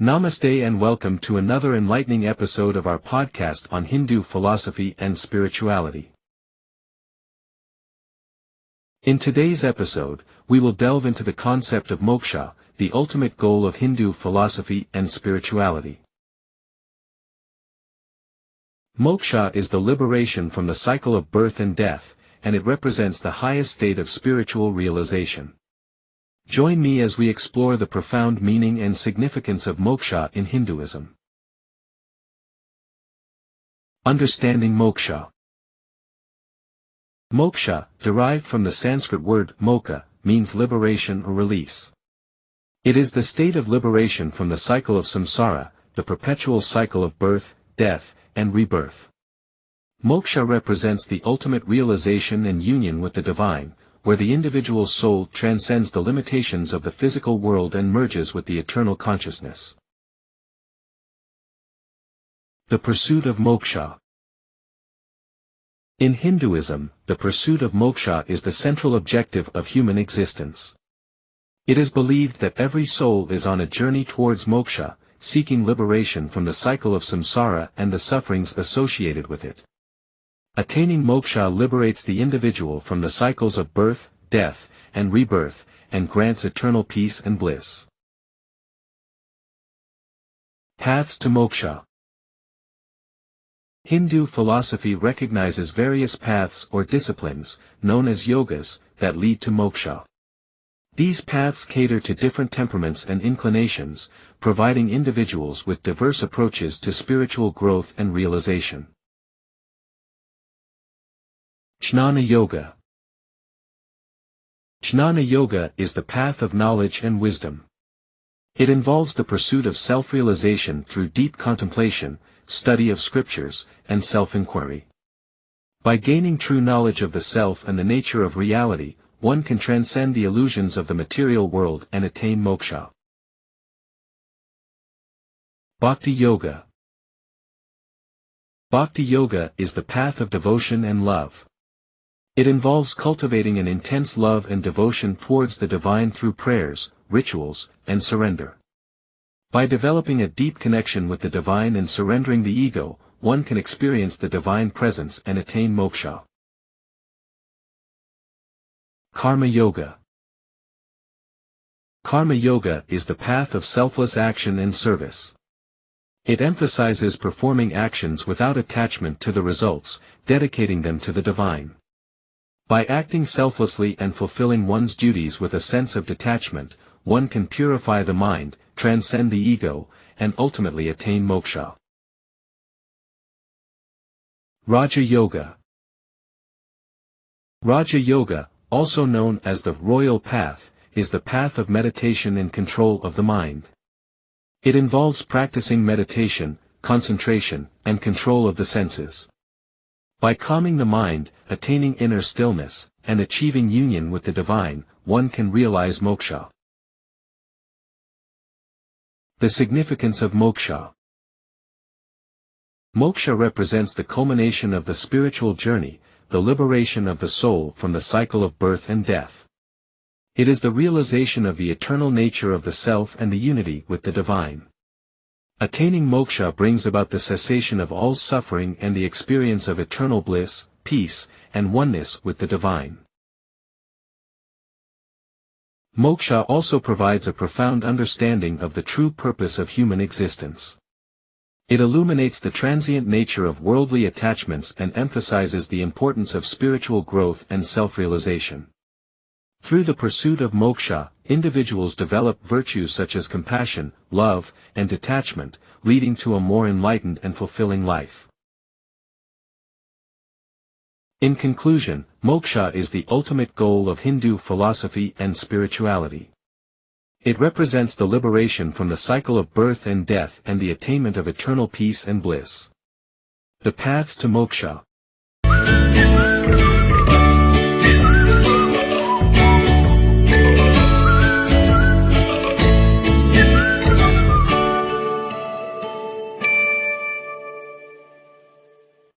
Namaste and welcome to another enlightening episode of our podcast on Hindu philosophy and spirituality. In today's episode, we will delve into the concept of moksha, the ultimate goal of Hindu philosophy and spirituality. Moksha is the liberation from the cycle of birth and death, and it represents the highest state of spiritual realization. Join me as we explore the profound meaning and significance of moksha in Hinduism. Understanding moksha. Moksha, derived from the Sanskrit word moksha, means liberation or release. It is the state of liberation from the cycle of samsara, the perpetual cycle of birth, death, and rebirth. Moksha represents the ultimate realization and union with the divine, where the individual soul transcends the limitations of the physical world and merges with the eternal consciousness. The pursuit of moksha. In Hinduism, the pursuit of moksha is the central objective of human existence. It is believed that every soul is on a journey towards moksha, seeking liberation from the cycle of samsara and the sufferings associated with it. Attaining moksha liberates the individual from the cycles of birth, death, and rebirth, and grants eternal peace and bliss. Paths to moksha. Hindu philosophy recognizes various paths or disciplines, known as yogas, that lead to moksha. These paths cater to different temperaments and inclinations, providing individuals with diverse approaches to spiritual growth and realization. Jnana Yoga. Jnana Yoga is the path of knowledge and wisdom. It involves the pursuit of self-realization through deep contemplation, study of scriptures, and self-inquiry. By gaining true knowledge of the self and the nature of reality, one can transcend the illusions of the material world and attain moksha. Bhakti Yoga. Bhakti Yoga is the path of devotion and love. It involves cultivating an intense love and devotion towards the divine through prayers, rituals, and surrender. By developing a deep connection with the divine and surrendering the ego, one can experience the divine presence and attain moksha. Karma Yoga. Karma Yoga is the path of selfless action and service. It emphasizes performing actions without attachment to the results, dedicating them to the divine. By acting selflessly and fulfilling one's duties with a sense of detachment, one can purify the mind, transcend the ego, and ultimately attain moksha. Raja Yoga. Raja Yoga, also known as the royal path, is the path of meditation and control of the mind. It involves practicing meditation, concentration, and control of the senses. By calming the mind, attaining inner stillness, and achieving union with the divine, one can realize moksha. The significance of moksha. Moksha represents the culmination of the spiritual journey, the liberation of the soul from the cycle of birth and death. It is the realization of the eternal nature of the self and the unity with the divine. Attaining moksha brings about the cessation of all suffering and the experience of eternal bliss, peace, and oneness with the divine. Moksha also provides a profound understanding of the true purpose of human existence. It illuminates the transient nature of worldly attachments and emphasizes the importance of spiritual growth and self-realization. Through the pursuit of moksha, individuals develop virtues such as compassion, love, and detachment, leading to a more enlightened and fulfilling life. In conclusion, moksha is the ultimate goal of Hindu philosophy and spirituality. It represents the liberation from the cycle of birth and death and the attainment of eternal peace and bliss. The paths to moksha.